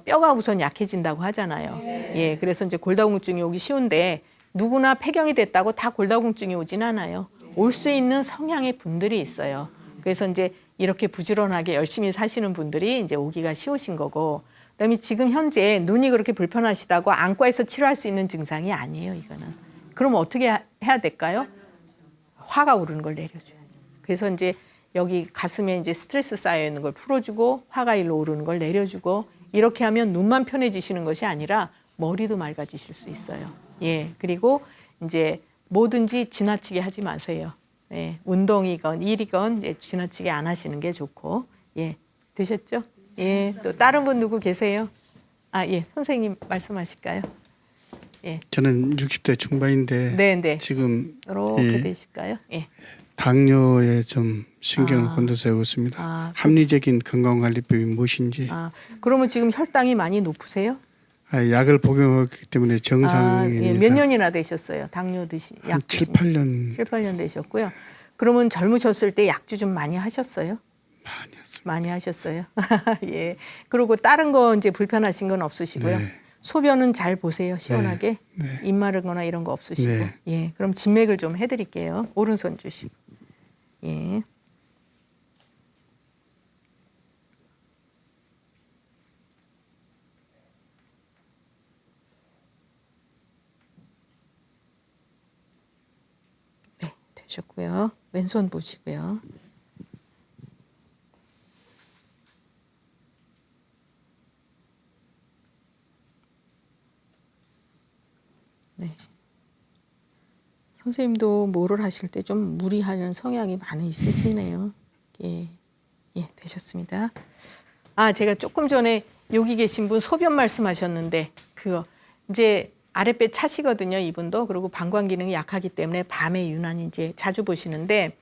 뼈가 우선 약해진다고 하잖아요. 예, 그래서 이제 골다공증이 오기 쉬운데 누구나 폐경이 됐다고 다 골다공증이 오진 않아요. 올 수 있는 성향의 분들이 있어요. 그래서 이제 이렇게 부지런하게 열심히 사시는 분들이 이제 오기가 쉬우신 거고, 그다음에 지금 현재 눈이 그렇게 불편하시다고 안과에서 치료할 수 있는 증상이 아니에요, 이거는. 그럼 어떻게 해야 될까요? 화가 오르는 걸 내려줘요. 그래서 이제 여기 가슴에 이제 스트레스 쌓여 있는 걸 풀어주고 화가 일로 오르는 걸 내려주고 이렇게 하면 눈만 편해지시는 것이 아니라 머리도 맑아지실 수 있어요. 예, 그리고 이제 뭐든지 지나치게 하지 마세요. 예, 운동이건 일이건 이제 지나치게 안 하시는 게 좋고. 예, 되셨죠? 예, 또 다른 분 누구 계세요? 아, 예, 선생님 말씀하실까요? 예, 저는 60대 중반인데 네. 지금 이렇게 예, 되실까요? 예. 당뇨에 좀 신경을 아. 곤두세우고 있습니다. 아, 합리적인 건강관리법이 무엇인지 그러면 지금 혈당이 많이 높으세요? 약을 복용하기 때문에 정상입니다. 예, 몇 년이나 되셨어요? 당뇨 한 약 7, 드신 8년 7, 8년 되셨고요. 그러면 젊으셨을 때 약주 좀 많이 하셨어요? 많이 했습니다. 많이 하셨어요. 예. 그리고 다른 거 이제 불편하신 건 없으시고요. 네. 소변은 잘 보세요. 시원하게. 네. 입 마르거나 이런 거 없으시고. 네. 예. 그럼 진맥을 좀 해드릴게요. 오른손 주시고. 예. 네, 되셨고요. 왼손 보시고요. 네. 선생님도 뭐를 하실 때 좀 무리하는 성향이 많이 있으시네요. 예, 예, 되셨습니다. 아, 제가 조금 전에 여기 계신 분 소변 말씀하셨는데 그거 이제 아랫배 차시거든요, 이분도. 그리고 방광 기능이 약하기 때문에 밤에 유난히 이제 자주 보시는데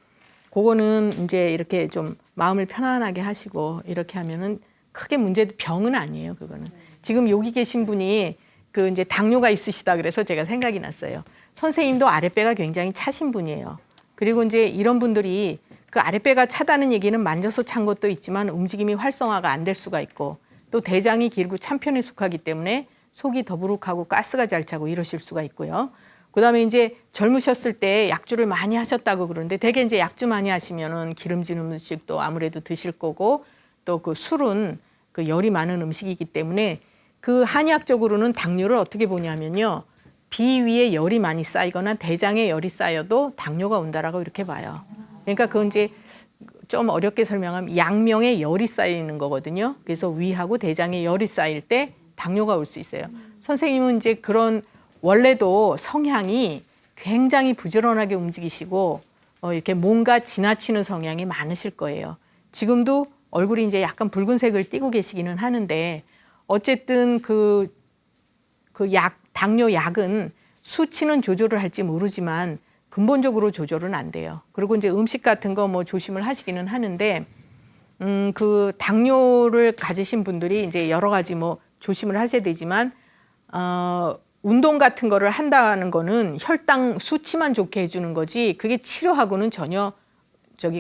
그거는 이제 이렇게 좀 마음을 편안하게 하시고 이렇게 하면은 크게 병은 아니에요, 그거는. 지금 여기 계신 분이 그 이제 당뇨가 있으시다 그래서 제가 생각이 났어요. 선생님도 아랫배가 굉장히 차신 분이에요. 그리고 이제 이런 분들이 그 아랫배가 차다는 얘기는 만져서 찬 것도 있지만 움직임이 활성화가 안 될 수가 있고 또 대장이 길고 찬편에 속하기 때문에 속이 더부룩하고 가스가 잘 차고 이러실 수가 있고요. 그다음에 이제 젊으셨을 때 약주를 많이 하셨다고 그러는데 대개 이제 약주 많이 하시면은 기름진 음식도 아무래도 드실 거고 또 그 술은 그 열이 많은 음식이기 때문에 그 한의학적으로는 당뇨를 어떻게 보냐면요. 비위에 열이 많이 쌓이거나 대장에 열이 쌓여도 당뇨가 온다라고 이렇게 봐요. 그러니까 그건 이제 좀 어렵게 설명하면 양명에 열이 쌓이는 거거든요. 그래서 위하고 대장에 열이 쌓일 때 당뇨가 올 수 있어요. 선생님은 이제 그런 원래도 성향이 굉장히 부지런하게 움직이시고 이렇게 뭔가 지나치는 성향이 많으실 거예요. 지금도 얼굴이 이제 약간 붉은색을 띠고 계시기는 하는데 어쨌든 당뇨 약은 수치는 조절을 할지 모르지만 근본적으로 조절은 안 돼요. 그리고 이제 음식 같은 거 뭐 조심을 하시기는 하는데 그 당뇨를 가지신 분들이 이제 여러 가지 뭐 조심을 하셔야 되지만 운동 같은 거를 한다는 거는 혈당 수치만 좋게 해주는 거지 그게 치료하고는 전혀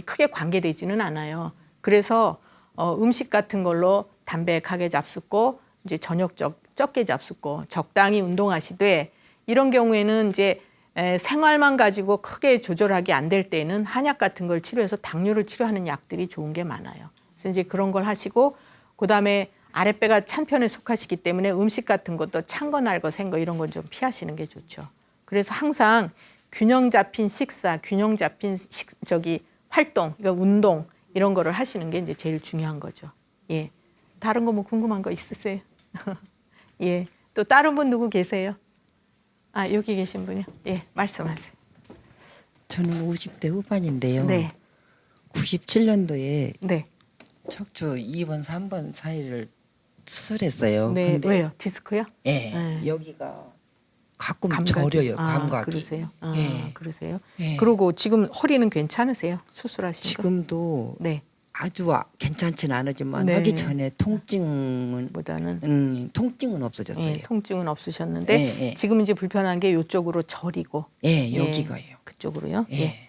크게 관계되지는 않아요. 그래서 음식 같은 걸로 담백하게 잡숫고 이제 적게 잡숫고 적당히 운동하시되 이런 경우에는 이제 생활만 가지고 크게 조절하기 안 될 때는 한약 같은 걸 치료해서 당뇨를 치료하는 약들이 좋은 게 많아요. 그래서 이제 그런 걸 하시고 그다음에 아랫배가 찬 편에 속하시기 때문에 음식 같은 것도 찬 거, 날 거, 생 거 이런 건 좀 피하시는 게 좋죠. 그래서 항상 균형 잡힌 식사, 균형 잡힌 활동, 그러니까 운동 이런 거를 하시는 게 이제 제일 중요한 거죠. 예. 다른 거 뭐 궁금한 거 있으세요? 예. 또 다른 분 누구 계세요? 아, 여기 계신 분이요? 예, 말씀하세요. 저는 50대 후반인데요. 네. 97년도에 네. 척추 2번, 3번 사이를 수술했어요. 네. 근데 왜요? 디스크요? 예, 네. 여기가 가끔 감각이? 저려요. 감각이. 그러세요? 예. 그러세요? 예. 그리고 지금 허리는 괜찮으세요? 수술하신 거? 지금도 네. 아주 괜찮지는 않지만 네. 하기 전에 통증은 통증은 없어졌어요. 예, 통증은 없으셨는데 예, 예. 지금 이제 불편한 게 이쪽으로 저리고 예, 여기가요. 그쪽으로요. 예. 예.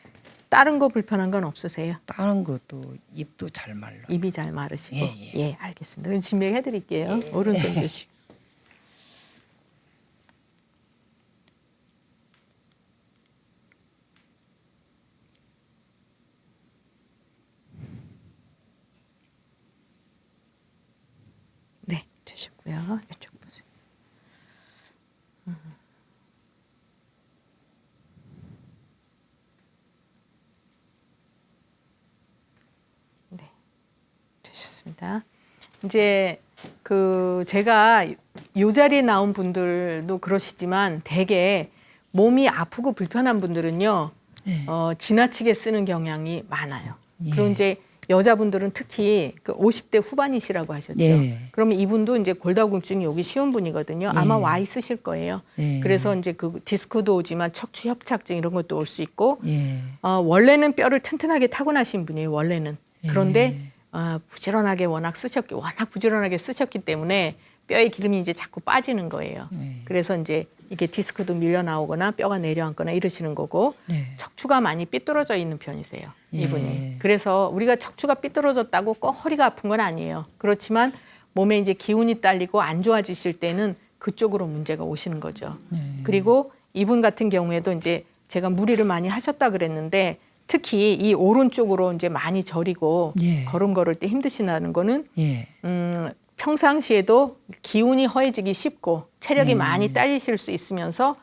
다른 거 불편한 건 없으세요? 다른 것도 입도 잘 말라. 입이 잘 마르시고. 예, 예. 알겠습니다. 그럼 진맥해 드릴게요. 예. 오른손 주시고. 네, 되셨고요. 이쪽 보세요. 알겠습니다. 이제 그 제가 요 자리에 나온 분들도 그러시지만 대개 몸이 아프고 불편한 분들은요, 네. 지나치게 쓰는 경향이 많아요. 예. 그리고 이제 여자분들은 특히 그 50대 후반이시라고 하셨죠. 예. 그러면 이분도 이제 골다공증이 오기 쉬운 분이거든요. 아마 와 있으실 거예요. 예. 그래서 이제 그 디스크도 오지만 척추 협착증 이런 것도 올 수 있고, 예. 원래는 뼈를 튼튼하게 타고나신 분이에요. 원래는. 그런데 부지런하게 워낙 부지런하게 쓰셨기 때문에 뼈에 기름이 이제 자꾸 빠지는 거예요. 네. 그래서 이제 이게 디스크도 밀려 나오거나 뼈가 내려앉거나 이러시는 거고, 네. 척추가 많이 삐뚤어져 있는 편이세요. 예. 이분이. 그래서 우리가 척추가 삐뚤어졌다고 꼭 허리가 아픈 건 아니에요. 그렇지만 몸에 이제 기운이 딸리고 안 좋아지실 때는 그쪽으로 문제가 오시는 거죠. 그리고 이분 같은 경우에도 이제 제가 무리를 많이 하셨다 그랬는데, 특히 이 오른쪽으로 이제 많이 저리고 예. 걸음 걸을 때 힘드시다는 거는 예. 평상시에도 기운이 허해지기 쉽고 체력이 많이 딸리실 수 있으면서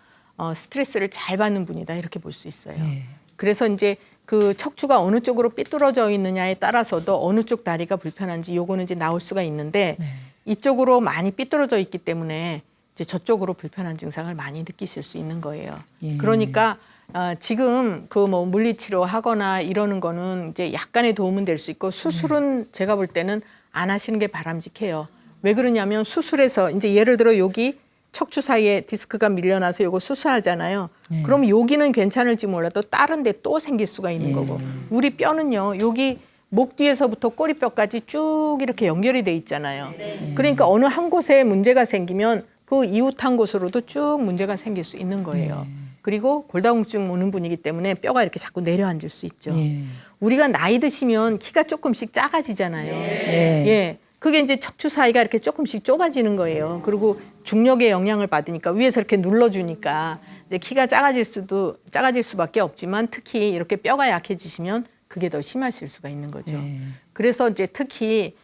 스트레스를 잘 받는 분이다, 이렇게 볼 수 있어요. 예. 그래서 이제 그 척추가 어느 쪽으로 삐뚤어져 있느냐에 따라서도 어느 쪽 다리가 불편한지 요거는 이제 나올 수가 있는데, 네. 이쪽으로 많이 삐뚤어져 있기 때문에 이제 저쪽으로 불편한 증상을 많이 느끼실 수 있는 거예요. 예. 그러니까 지금 그 뭐 물리치료 하거나 이러는 거는 이제 약간의 도움은 될 수 있고, 수술은 제가 볼 때는 안 하시는 게 바람직해요. 왜 그러냐면 수술해서 이제 예를 들어 여기 척추 사이에 디스크가 밀려나서 요거 수술하잖아요. 그럼 여기는 괜찮을지 몰라도 다른 데 또 생길 수가 있는 거고, 우리 뼈는요, 여기 목 뒤에서부터 꼬리뼈까지 쭉 이렇게 연결이 돼 있잖아요. 그러니까 어느 한 곳에 문제가 생기면 그 이웃 한 곳으로도 쭉 문제가 생길 수 있는 거예요. 그리고 골다공증 오는 분이기 때문에 뼈가 이렇게 자꾸 내려앉을 수 있죠. 예. 우리가 나이 드시면 키가 조금씩 작아지잖아요. 예. 그게 이제 척추 사이가 이렇게 조금씩 좁아지는 거예요. 그리고 중력의 영향을 받으니까 위에서 이렇게 눌러주니까 이제 키가 작아질 수밖에 없지만, 특히 이렇게 뼈가 약해지시면 그게 더 심하실 수가 있는 거죠. 그래서 이제 특히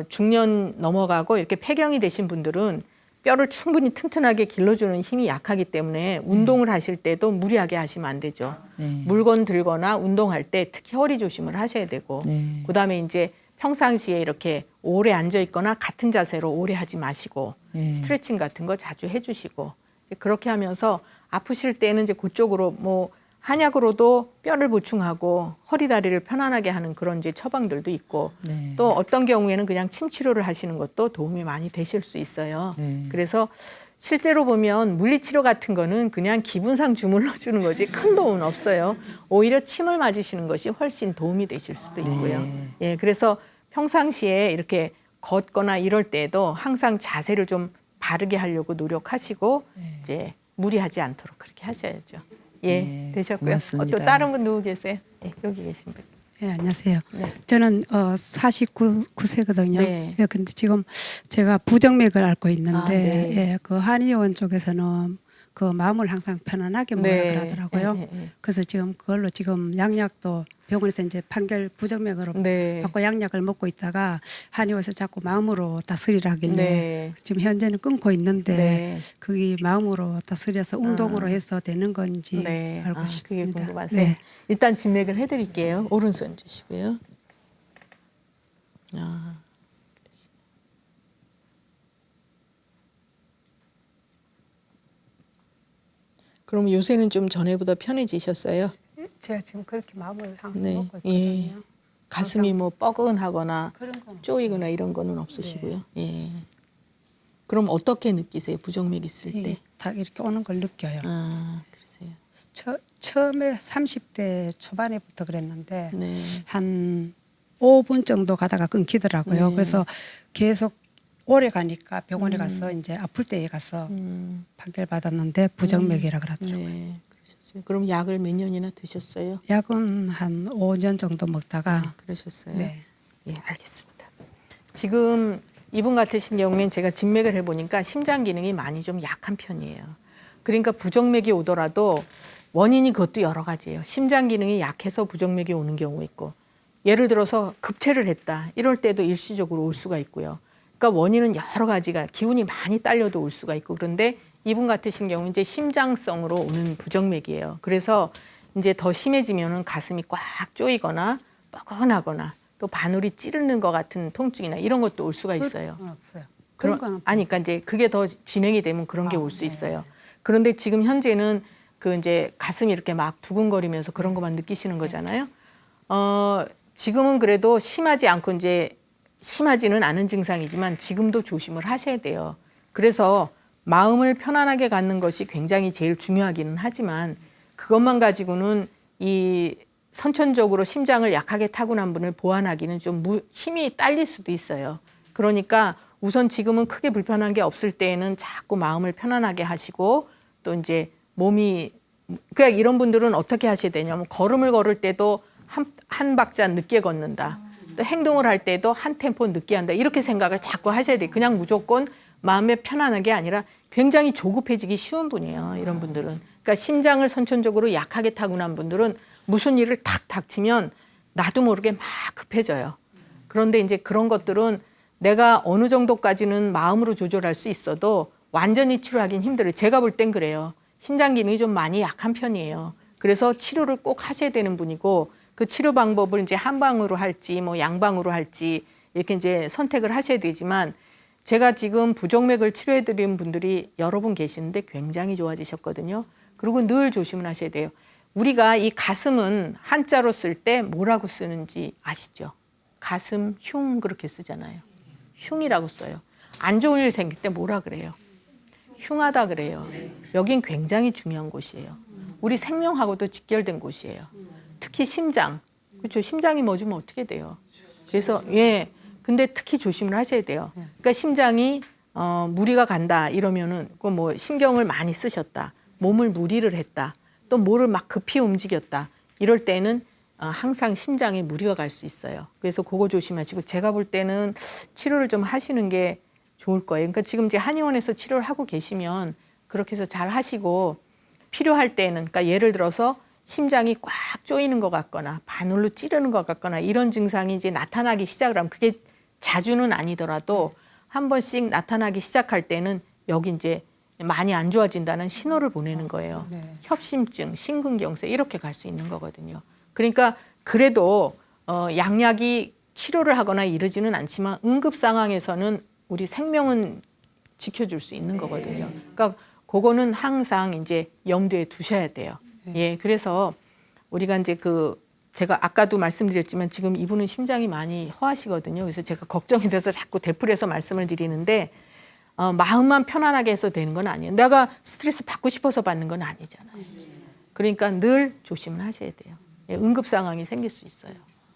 중년 넘어가고 이렇게 폐경이 되신 분들은 뼈를 충분히 튼튼하게 길러주는 힘이 약하기 때문에 운동을 하실 때도 무리하게 하시면 안 되죠. 물건 들거나 운동할 때 특히 허리 조심을 하셔야 되고, 그다음에 이제 평상시에 이렇게 오래 앉아 있거나 같은 자세로 오래 하지 마시고, 스트레칭 같은 거 자주 해주시고, 이제 그렇게 하면서 아프실 때는 이제 그쪽으로 뭐 한약으로도 뼈를 보충하고 허리 다리를 편안하게 하는 그런 이제 처방들도 있고, 또 어떤 경우에는 그냥 침 치료를 하시는 것도 도움이 많이 되실 수 있어요. 그래서 실제로 보면 물리치료 같은 거는 그냥 기분상 주물러 주는 거지 큰 도움은 없어요. 오히려 침을 맞으시는 것이 훨씬 도움이 되실 수도 있고요. 예, 그래서 평상시에 이렇게 걷거나 이럴 때에도 항상 자세를 좀 바르게 하려고 노력하시고, 이제 무리하지 않도록 그렇게 하셔야죠. 예, 네, 되셨고요. 고맙습니다. 또 다른 분 누구 계세요? 네, 여기 계신 분. 네, 안녕하세요. 네. 저는 49세거든요. 네. 예, 근데 지금 제가 부정맥을 앓고 있는데, 네. 예, 그 한의원 쪽에서는 그 마음을 항상 편안하게 먹으라 그러더라고요. 네. 그래서 지금 그걸로 지금 양약도 병원에서 이제 판결 부정맥으로 네. 받고 양약을 먹고 있다가 한의원에서 자꾸 마음으로 다스리라 하길래 네. 지금 현재는 끊고 있는데, 네. 그게 마음으로 다스려서 운동으로 해서 되는 건지 네. 알고 그게 싶습니다. 궁금하세요. 네. 일단 진맥을 해드릴게요. 오른손 주시고요. 아. 그럼 요새는 좀 전에보다 편해지셨어요? 제가 지금 그렇게 마음을 항상 네. 먹고 예. 있거든요. 가슴이 뭐 뻐근하거나 그런 건 쪼이거나 이런 거는 없으시고요. 예. 그럼 어떻게 느끼세요? 부정맥 있을 때? 이게 다 이렇게 오는 걸 느껴요. 아, 그러세요. 처음에 30대 초반에부터 그랬는데 네. 한 5분 정도 가다가 끊기더라고요. 네. 그래서 계속 오래 가니까 병원에 가서 이제 아플 때에 가서 판결 받았는데 부정맥이라 그러더라고요. 네. 그러셨어요. 그럼 약을 몇 년이나 드셨어요? 약은 한 5년 정도 먹다가 그러셨어요? 네. 예, 알겠습니다. 지금 이분 같으신 경우에는 제가 진맥을 해보니까 심장 기능이 많이 좀 약한 편이에요. 그러니까 부정맥이 오더라도 원인이 그것도 여러 가지예요. 심장 기능이 약해서 부정맥이 오는 경우 있고, 예를 들어서 급체를 했다 이럴 때도 일시적으로 올 수가 있고요. 그러니까 원인은 여러 가지가, 기운이 많이 딸려도 올 수가 있고, 그런데 이분 같으신 경우는 이제 심장성으로 오는 부정맥이에요. 그래서 이제 더 심해지면은 가슴이 꽉 조이거나 뻐근하거나 또 바늘이 찌르는 것 같은 통증이나 이런 것도 올 수가 있어요. 없어요. 그런 그럼 거는 아니, 그러니까 이제 그게 더 진행이 되면 그런 게 올 수 네. 있어요. 그런데 지금 현재는 그 이제 가슴이 이렇게 막 두근거리면서 그런 것만 느끼시는 거잖아요. 지금은 그래도 심하지 않고 이제 심하지는 않은 증상이지만 지금도 조심을 하셔야 돼요. 그래서 마음을 편안하게 갖는 것이 굉장히 제일 중요하기는 하지만 그것만 가지고는 이 선천적으로 심장을 약하게 타고난 분을 보완하기는 좀 힘이 딸릴 수도 있어요. 그러니까 우선 지금은 크게 불편한 게 없을 때에는 자꾸 마음을 편안하게 하시고 또 이제 몸이 그러니까 이런 분들은 어떻게 하셔야 되냐면 걸음을 걸을 때도 한 박자 늦게 걷는다. 또 행동을 할 때도 한 템포 늦게 한다. 이렇게 생각을 자꾸 하셔야 돼요. 그냥 무조건 마음에 편안한 게 아니라 굉장히 조급해지기 쉬운 분이에요. 이런 분들은. 그러니까 심장을 선천적으로 약하게 타고난 분들은 무슨 일을 탁 닥치면 나도 모르게 막 급해져요. 그런데 이제 그런 것들은 내가 어느 정도까지는 마음으로 조절할 수 있어도 완전히 치료하기는 힘들어요. 제가 볼 땐 그래요. 심장 기능이 좀 많이 약한 편이에요. 그래서 치료를 꼭 하셔야 되는 분이고 그 치료 방법을 이제 한방으로 할지 뭐 양방으로 할지 이렇게 이제 선택을 하셔야 되지만 제가 지금 부정맥을 치료해 드린 분들이 여러 분 계시는데 굉장히 좋아지셨거든요. 그리고 늘 조심을 하셔야 돼요. 우리가 이 가슴은 한자로 쓸 때 뭐라고 쓰는지 아시죠? 가슴 흉 그렇게 쓰잖아요. 흉이라고 써요. 안 좋은 일 생길 때 뭐라 그래요? 흉하다 그래요. 여긴 굉장히 중요한 곳이에요. 우리 생명하고도 직결된 곳이에요. 특히 심장. 그렇죠. 심장이 멎으면 어떻게 돼요? 그래서 예. 근데 특히 조심을 하셔야 돼요. 그러니까 심장이 무리가 간다 이러면은 그 뭐 신경을 많이 쓰셨다. 몸을 무리를 했다. 또 뭐를 막 급히 움직였다. 이럴 때는 항상 심장에 무리가 갈 수 있어요. 그래서 그거 조심하시고 제가 볼 때는 치료를 좀 하시는 게 좋을 거예요. 그러니까 지금 이제 한의원에서 치료를 하고 계시면 그렇게 해서 잘 하시고 필요할 때는 그러니까 예를 들어서 심장이 꽉 조이는 것 같거나 바늘로 찌르는 것 같거나 이런 증상이 이제 나타나기 시작을 하면 그게 자주는 아니더라도 한 번씩 나타나기 시작할 때는 여기 이제 많이 안 좋아진다는 신호를 보내는 거예요. 네. 협심증, 심근경색 이렇게 갈 수 있는 거거든요. 그러니까 그래도 약약이 치료를 하거나 이러지는 않지만 응급 상황에서는 우리 생명은 지켜줄 수 있는 거거든요. 그러니까 그거는 항상 이제 염두에 두셔야 돼요. 예, 그래서 우리가 이제 제가 아까도 말씀드렸지만 지금 이분은 심장이 많이 허하시거든요. 그래서 제가 걱정이 돼서 자꾸 되풀이해서 말씀을 드리는데 마음만 편안하게 해서 되는 건 아니에요. 내가 스트레스 받고 싶어서 받는 건 아니잖아요. 그러니까 늘 조심을 하셔야 돼요. 예, 응급 상황이 생길 수 있어요.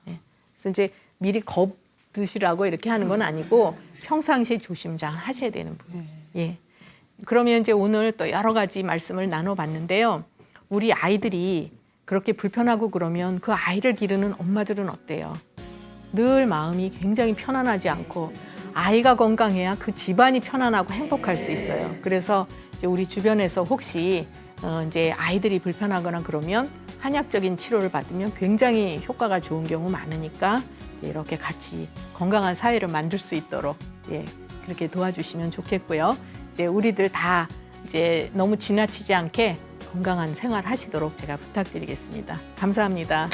예, 그래서 이제 미리 겁 드시라고 이렇게 하는 건 아니고 평상시에 조심 잘 하셔야 되는 분. 예. 그러면 이제 오늘 또 여러 가지 말씀을 나눠봤는데요. 우리 아이들이 그렇게 불편하고 그러면 그 아이를 기르는 엄마들은 어때요? 늘 마음이 굉장히 편안하지 않고 아이가 건강해야 그 집안이 편안하고 행복할 수 있어요. 그래서 이제 우리 주변에서 혹시 이제 아이들이 불편하거나 그러면 한약적인 치료를 받으면 굉장히 효과가 좋은 경우 많으니까 이제 이렇게 같이 건강한 사회를 만들 수 있도록 예, 그렇게 도와주시면 좋겠고요. 이제 우리들 다 이제 너무 지나치지 않게 건강한 생활 하시도록 제가 부탁드리겠습니다. 감사합니다.